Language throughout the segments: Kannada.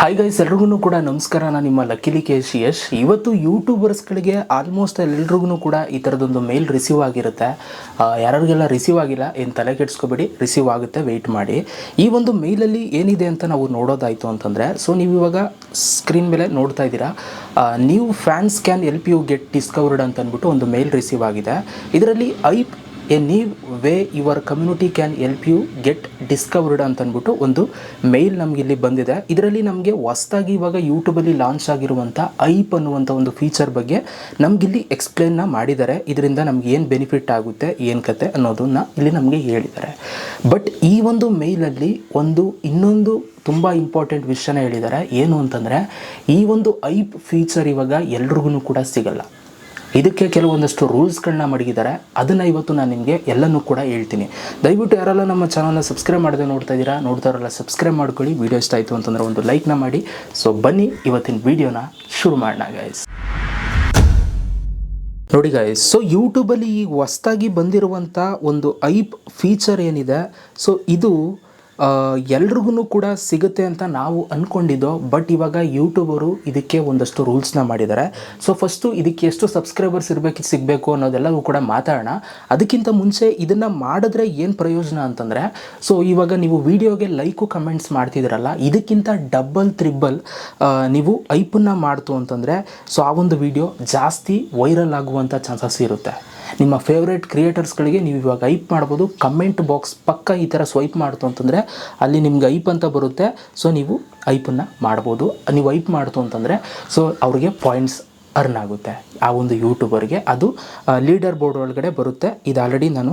ಹಾಯ್ ಗೈಸ್, ಎಲ್ರಿಗೂ ಕೂಡ ನಮಸ್ಕಾರ. ನಾನು ನಿಮ್ಮ ಲಕ್ಕಿಲಿ ಯಶ್. ಇವತ್ತು ಯೂಟ್ಯೂಬರ್ಸ್ಗಳಿಗೆ ಆಲ್ಮೋಸ್ಟ್ ಎಲ್ರಿಗೂ ಕೂಡ ಈ ಥರದೊಂದು ಮೇಲ್ ರಿಸೀವ್ ಆಗಿರುತ್ತೆ. ಯಾರಿಗೆಲ್ಲ ರಿಸೀವ್ ಆಗಿಲ್ಲ ಏನು ತಲೆ ಕೆಡಿಸ್ಕೊಬೇಡಿ, ರಿಸೀವ್ ಆಗುತ್ತೆ, ವೆಯ್ಟ್ ಮಾಡಿ. ಈ ಒಂದು ಮೇಲಲ್ಲಿ ಏನಿದೆ ಅಂತ ನಾವು ನೋಡೋದಾಯಿತು ಅಂತಂದರೆ, ಸೊ ನೀವು ಇವಾಗ ಸ್ಕ್ರೀನ್ ಮೇಲೆ ನೋಡ್ತಾ ಇದ್ದೀರಾ, new fans can help you get discovered ಅಂತ ಅಂದ್ಬಿಟ್ಟು ಒಂದು ಮೇಲ್ ರಿಸೀವ್ ಆಗಿದೆ. ಇದರಲ್ಲಿ a new way your community can help you get discovered ಅಂತಂದ್ಬಿಟ್ಟು ಒಂದು ಮೇಲ್ ನಮಗೆ ಇಲ್ಲಿ ಬಂದಿದೆ. ಇದರಲ್ಲಿ ನಮಗೆ ಹೊಸದಾಗಿ ಇವಾಗ ಯೂಟ್ಯೂಬಲ್ಲಿ ಲಾಂಚ್ ಆಗಿರುವಂಥ ಐಪ್ ಅನ್ನುವಂಥ ಒಂದು ಫೀಚರ್ ಬಗ್ಗೆ ನಮಗಿಲ್ಲಿ ಎಕ್ಸ್ಪ್ಲೇನ್ನ ಮಾಡಿದ್ದಾರೆ. ಇದರಿಂದ ನಮ್ಗೆ ಏನು ಬೆನಿಫಿಟ್ ಆಗುತ್ತೆ, ಏನು ಕತೆ ಅನ್ನೋದನ್ನು ಇಲ್ಲಿ ನಮಗೆ ಹೇಳಿದ್ದಾರೆ. ಬಟ್ ಈ ಒಂದು ಮೇಲಲ್ಲಿ ಇನ್ನೊಂದು ತುಂಬ ಇಂಪಾರ್ಟೆಂಟ್ ವಿಷಯನ ಹೇಳಿದ್ದಾರೆ. ಏನು ಅಂತಂದರೆ, ಈ ಒಂದು ಐಪ್ ಫೀಚರ್ ಇವಾಗ ಎಲ್ರಿಗೂ ಕೂಡ ಸಿಗಲ್ಲ. ಇದಕ್ಕೆ ಕೆಲವೊಂದಷ್ಟು ರೂಲ್ಸ್ಗಳನ್ನ ಮಡಗಿದ್ದಾರೆ. ಅದನ್ನು ಇವತ್ತು ನಾನು ನಿಮಗೆ ಎಲ್ಲನೂ ಕೂಡ ಹೇಳ್ತೀನಿ. ದಯವಿಟ್ಟು ಯಾರೆಲ್ಲ ನಮ್ಮ ಚಾನಲ್ನ ಸಬ್ಸ್ಕ್ರೈಬ್ ಮಾಡದೆ ನೋಡ್ತಾರಲ್ಲ ಸಬ್ಸ್ಕ್ರೈಬ್ ಮಾಡ್ಕೊಳ್ಳಿ. ವಿಡಿಯೋ ಇಷ್ಟ ಆಯಿತು ಅಂತಂದರೆ ಒಂದು ಲೈಕ್ನ ಮಾಡಿ. ಸೊ ಬನ್ನಿ ಇವತ್ತಿನ ವಿಡಿಯೋನ ಶುರು ಮಾಡೋಣ ಗೈಸ್. ನೋಡಿ ಗೈಸ್, ಸೊ ಯೂಟ್ಯೂಬಲ್ಲಿ ಈಗ ಹೊಸದಾಗಿ ಬಂದಿರುವಂಥ ಒಂದು ಐಪ್ ಫೀಚರ್ ಏನಿದೆ, ಸೊ ಇದು ಎಲ್ರಿಗೂ ಕೂಡ ಸಿಗುತ್ತೆ ಅಂತ ನಾವು ಅಂದ್ಕೊಂಡಿದ್ದೋ. ಬಟ್ ಇವಾಗ ಯೂಟ್ಯೂಬರು ಇದಕ್ಕೆ ಒಂದಷ್ಟು ರೂಲ್ಸ್ನ ಮಾಡಿದ್ದಾರೆ. ಸೊ ಫಸ್ಟು ಇದಕ್ಕೆ ಎಷ್ಟು ಸಬ್ಸ್ಕ್ರೈಬರ್ಸ್ ಸಿಗಬೇಕು ಅನ್ನೋದೆಲ್ಲವೂ ಕೂಡ ಮಾತಾಡೋಣ. ಅದಕ್ಕಿಂತ ಮುಂಚೆ ಇದನ್ನು ಮಾಡಿದ್ರೆ ಏನು ಪ್ರಯೋಜನ ಅಂತಂದರೆ, ಸೊ ಇವಾಗ ನೀವು ವಿಡಿಯೋಗೆ ಲೈಕು ಕಮೆಂಟ್ಸ್ ಮಾಡ್ತಿದ್ದೀರಲ್ಲ, ಇದಕ್ಕಿಂತ ಡಬಲ್ ತ್ರಿಬಲ್ ನೀವು ಐಪನ್ನು ಮಾಡ್ತು ಅಂತಂದರೆ, ಸೊ ಆ ಒಂದು ವಿಡಿಯೋ ಜಾಸ್ತಿ ವೈರಲ್ ಆಗುವಂಥ ಚಾನ್ಸಸ್ ಇರುತ್ತೆ. ನಿಮ್ಮ ಫೇವ್ರೇಟ್ ಕ್ರಿಯೇಟರ್ಸ್ಗಳಿಗೆ ನೀವು ಇವಾಗ ಐಪ್ ಮಾಡ್ಬೋದು. ಕಮೆಂಟ್ ಬಾಕ್ಸ್ ಪಕ್ಕ ಈ ಥರ ಸ್ವೈಪ್ ಮಾಡ್ತು ಅಂತಂದರೆ ಅಲ್ಲಿ ನಿಮ್ಗೆ ಐಪ್ ಅಂತ ಬರುತ್ತೆ. ಸೊ ನೀವು ಐಪನ್ನು ಮಾಡ್ಬೋದು. ನೀವು ಐಪ್ ಮಾಡ್ತು ಅಂತಂದರೆ ಸೊ ಅವ್ರಿಗೆ ಪಾಯಿಂಟ್ಸ್ ಅರ್ನ್ ಆಗುತ್ತೆ. ಆ ಒಂದು ಯೂಟ್ಯೂಬರ್ಗೆ ಅದು ಲೀಡರ್ ಬೋರ್ಡ್ ಒಳಗಡೆ ಬರುತ್ತೆ. ಇದು ಆಲ್ರೆಡಿ ನಾನು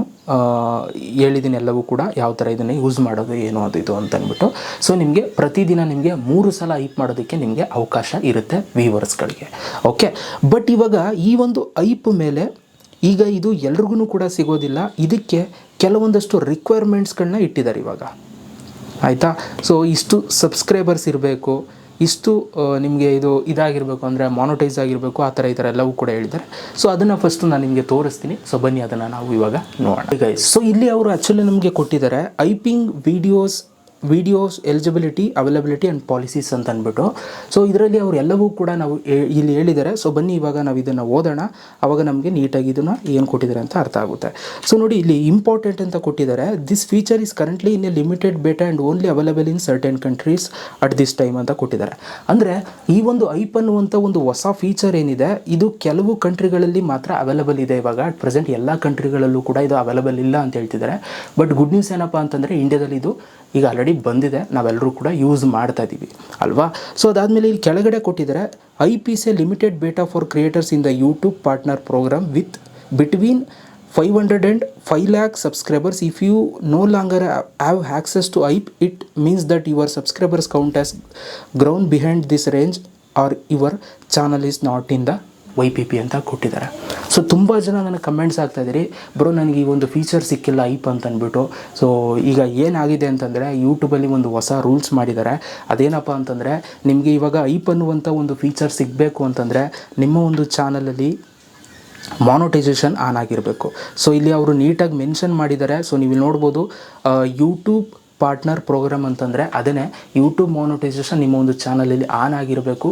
ಹೇಳಿದ್ದೀನಿ ಎಲ್ಲವೂ ಕೂಡ, ಯಾವ ಥರ ಇದನ್ನು ಯೂಸ್ ಮಾಡೋದು ಏನು ಅದು ಇದು ಅಂತ ಅಂದ್ಬಿಟ್ಟು. ಸೊ ನಿಮಗೆ ಪ್ರತಿದಿನ ನಿಮಗೆ 3 ಸಲ ಐಪ್ ಮಾಡೋದಕ್ಕೆ ನಿಮಗೆ ಅವಕಾಶ ಇರುತ್ತೆ ವ್ಯೂವರ್ಸ್ಗಳಿಗೆ. ಓಕೆ, ಬಟ್ ಇವಾಗ ಈ ಒಂದು ಐಪ್ ಮೇಲೆ ಈಗ ಇದು ಎಲ್ರಿಗೂ ಕೂಡ ಸಿಗೋದಿಲ್ಲ. ಇದಕ್ಕೆ ಕೆಲವೊಂದಷ್ಟು ರಿಕ್ವೈರ್ಮೆಂಟ್ಸ್ಗಳನ್ನ ಇಟ್ಟಿದ್ದಾರೆ ಇವಾಗ, ಆಯಿತಾ. ಸೊ ಇಷ್ಟು ಸಬ್ಸ್ಕ್ರೈಬರ್ಸ್ ಇರಬೇಕು, ಇಷ್ಟು ನಿಮಗೆ ಇದಾಗಿರಬೇಕು ಅಂದರೆ ಮಾನಿಟೈಸ್ ಆಗಿರಬೇಕು, ಆ ಥರ ಈ ಥರ ಎಲ್ಲವೂ ಕೂಡ ಹೇಳಿದ್ದಾರೆ. ಸೊ ಅದನ್ನು ಫಸ್ಟು ನಾನು ನಿಮಗೆ ತೋರಿಸ್ತೀನಿ. ಸೊ ಬನ್ನಿ ಅದನ್ನು ನಾವು ಇವಾಗ ನೋಡೋಣ ಗೈಸ್. ಸೊ ಇಲ್ಲಿ ಅವರು ಆ್ಯಕ್ಚುಲಿ ನಮಗೆ ಕೊಟ್ಟಿದ್ದಾರೆ ಐಪಿಂಗ್ videos eligibility, availability and policies ಅಂತ ಅಂದ್ಬಿಟ್ಟು. ಸೊ ಇದರಲ್ಲಿ ಅವರು ಎಲ್ಲವೂ ಕೂಡ ನಾವು ಇಲ್ಲಿ ಹೇಳಿದ್ದಾರೆ. ಸೊ ಬನ್ನಿ ಇವಾಗ ನಾವು ಇದನ್ನು ಓದೋಣ, ಆವಾಗ ನಮಗೆ ನೀಟಾಗಿ ಇದನ್ನು ಏನು ಕೊಟ್ಟಿದ್ದಾರೆ ಅಂತ ಅರ್ಥ ಆಗುತ್ತೆ. ಸೊ ನೋಡಿ, ಇಲ್ಲಿ ಇಂಪಾರ್ಟೆಂಟ್ ಅಂತ ಕೊಟ್ಟಿದ್ದಾರೆ. This feature is currently in a limited beta and only available in certain countries at this time ಅಂತ ಕೊಟ್ಟಿದ್ದಾರೆ. ಅಂದರೆ ಈ ಒಂದು ಐಪ್ ಅನ್ನುವಂಥ ಒಂದು ಹೊಸ ಫೀಚರ್ ಏನಿದೆ, ಇದು ಕೆಲವು ಕಂಟ್ರಿಗಳಲ್ಲಿ ಮಾತ್ರ ಅವೈಲಬಲ್ ಇದೆ ಇವಾಗ. ಅಟ್ ಪ್ರೆಸೆಂಟ್ ಎಲ್ಲ ಕಂಟ್ರಿಗಳಲ್ಲೂ ಕೂಡ ಇದು ಅವೈಲಬಲ್ ಇಲ್ಲ ಅಂತ ಹೇಳ್ತಿದ್ದಾರೆ. ಬಟ್ ಗುಡ್ ನ್ಯೂಸ್ ಏನಪ್ಪ ಅಂತಂದರೆ, ಇಂಡಿಯಾದಲ್ಲಿ ಇದು ಈಗ ಆಲ್ರೆಡಿ ಬಂದಿದೆ, ನಾವೆಲ್ಲರೂ ಕೂಡ ಯೂಸ್ ಮಾಡ್ತಾ ಇದ್ದೀವಿ ಅಲ್ವಾ. ಸೊ ಅದಾದಮೇಲೆ ಇಲ್ಲಿ ಕೆಳಗಡೆ ಕೊಟ್ಟಿದ್ದಾರೆ, ಐಪ್ is a limited beta for creators in the YouTube Partner Program with between 500 and 5 lakh subscribers. If you no longer have access to IPE, it means that your subscribers count has grown behind this range or your channel is not in the YPP ಅಂತ ಕೊಟ್ಟಿದ್ದಾರೆ. ಸೊ ತುಂಬ ಜನ ನನಗೆ ಕಮೆಂಟ್ಸ್ ಆಗ್ತಾಯಿದ್ದೀರಿ, ಬ್ರೋ ನನಗೆ ಈ ಒಂದು ಫೀಚರ್ ಸಿಕ್ಕಿಲ್ಲ ಐಪ್ ಅಂತ ಅಂದ್ಬಿಟ್ಟು. ಸೊ ಈಗ ಏನಾಗಿದೆ ಅಂತಂದರೆ, ಯೂಟ್ಯೂಬಲ್ಲಿ ಒಂದು ಹೊಸ ರೂಲ್ಸ್ ಮಾಡಿದ್ದಾರೆ. ಅದೇನಪ್ಪ ಅಂತಂದರೆ, ನಿಮಗೆ ಇವಾಗ ಐಪ್ ಅನ್ನುವಂಥ ಒಂದು ಫೀಚರ್ ಸಿಗಬೇಕು ಅಂತಂದರೆ ನಿಮ್ಮ ಒಂದು ಚಾನಲಲ್ಲಿ ಮಾನಿಟೈಸೇಷನ್ ಆನ್ ಆಗಿರಬೇಕು. ಸೊ ಇಲ್ಲಿ ಅವರು ನೀಟಾಗಿ ಮೆನ್ಷನ್ ಮಾಡಿದ್ದಾರೆ. ಸೊ ನೀವು ನೋಡ್ಬೋದು, ಯೂಟ್ಯೂಬ್ ಪಾರ್ಟ್ನರ್ ಪ್ರೋಗ್ರಾಮ್ ಅಂತಂದರೆ ಅದನ್ನೇ ಯೂಟ್ಯೂಬ್ ಮಾನಿಟೈಸೇಷನ್ ನಿಮ್ಮ ಒಂದು ಚಾನಲಲ್ಲಿ ಆನ್ ಆಗಿರಬೇಕು.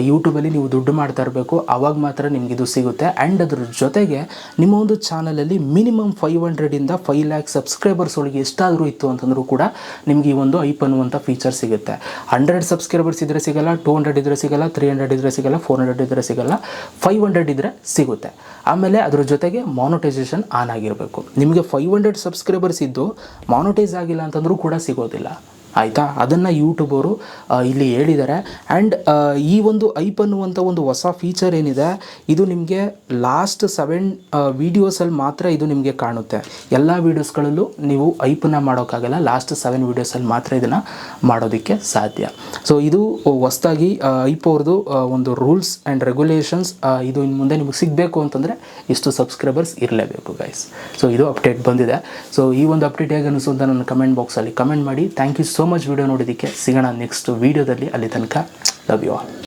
ಯೂಟ್ಯೂಬಲ್ಲಿ ನೀವು ದುಡ್ಡು ಮಾಡ್ತಾ ಇರಬೇಕು, ಆವಾಗ ಮಾತ್ರ ನಿಮ್ಗೆ ಇದು ಸಿಗುತ್ತೆ. ಆ್ಯಂಡ್ ಅದ್ರ ಜೊತೆಗೆ ನಿಮ್ಮ ಒಂದು ಚಾನಲಲ್ಲಿ ಮಿನಿಮಮ್ 500 to 5 lakh ಸಬ್ಸ್ಕ್ರೈಬರ್ಸ್ ಒಳಗೆ ಎಷ್ಟಾದರೂ ಇತ್ತು ಅಂತಂದರೂ ಕೂಡ ನಿಮ್ಗೆ ಈ ಒಂದು ಐಪ್ ಅನ್ನುವಂಥ ಫೀಚರ್ ಸಿಗುತ್ತೆ. 100 ಸಬ್ಸ್ಕ್ರೈಬರ್ಸ್ ಇದ್ದರೆ ಸಿಗಲ್ಲ, 200 ಇದ್ದರೆ ಸಿಗಲ್ಲ, 300 ಇದ್ದರೆ ಸಿಗಲ್ಲ, 400 ಇದ್ದರೆ ಸಿಗಲ್ಲ, 500 ಇದ್ದರೆ ಸಿಗುತ್ತೆ. ಆಮೇಲೆ ಅದ್ರ ಜೊತೆಗೆ ಮಾನಿಟೈಸೇಷನ್ ಆನ್ ಆಗಿರಬೇಕು. ನಿಮಗೆ 500 ಸಬ್ಸ್ಕ್ರೈಬರ್ಸ್ ಇದ್ದು ಮಾನಿಟೈಸ್ ಆಗಿಲ್ಲ ಅಂತಂದರೂ ಕೂಡ ಸಿಗೋದಿಲ್ಲ, ಆಯಿತಾ. ಅದನ್ನು ಯೂಟ್ಯೂಬರು ಇಲ್ಲಿ ಹೇಳಿದ್ದಾರೆ. ಆ್ಯಂಡ್ ಈ ಒಂದು ಐಪ್ ಅನ್ನುವಂಥ ಒಂದು ಹೊಸ ಫೀಚರ್ ಏನಿದೆ, ಇದು ನಿಮಗೆ ಲಾಸ್ಟ್ 7 ವೀಡಿಯೋಸಲ್ಲಿ ಮಾತ್ರ ಇದು ನಿಮಗೆ ಕಾಣುತ್ತೆ. ಎಲ್ಲ ವೀಡಿಯೋಸ್ಗಳಲ್ಲೂ ನೀವು ಐಪನ್ನು ಮಾಡೋಕ್ಕಾಗಲ್ಲ, ಲಾಸ್ಟ್ 7 ವೀಡಿಯೋಸಲ್ಲಿ ಮಾತ್ರ ಇದನ್ನು ಮಾಡೋದಕ್ಕೆ ಸಾಧ್ಯ. ಸೊ ಇದು ಹೊಸದಾಗಿ ಐಪ್ ಅವ್ರದ್ದು ಒಂದು ರೂಲ್ಸ್ ಆ್ಯಂಡ್ ರೆಗ್ಯುಲೇಷನ್ಸ್. ಇದು ಇನ್ನು ಮುಂದೆ ನಿಮಗೆ ಸಿಗಬೇಕು ಅಂತಂದರೆ ಇಷ್ಟು ಸಬ್ಸ್ಕ್ರೈಬರ್ಸ್ ಇರಲೇಬೇಕು ಗೈಸ್. ಸೊ ಇದು ಅಪ್ಡೇಟ್ ಬಂದಿದೆ. ಸೊ ಈ ಒಂದು ಅಪ್ಡೇಟ್ ಹೇಗೆ ಅನಿಸು ಅಂತ ನನ್ನ ಕಮೆಂಟ್ ಬಾಕ್ಸಲ್ಲಿ ಕಮೆಂಟ್ ಮಾಡಿ. Thank you so much video ನೋಡೋದಕ್ಕೆ. ಸಿಗೋಣ ನೆಕ್ಸ್ಟ್ ವೀಡಿಯೋದಲ್ಲಿ. ಅಲ್ಲಿ ತನಕ ಲವ್ ಯು ಆಲ್.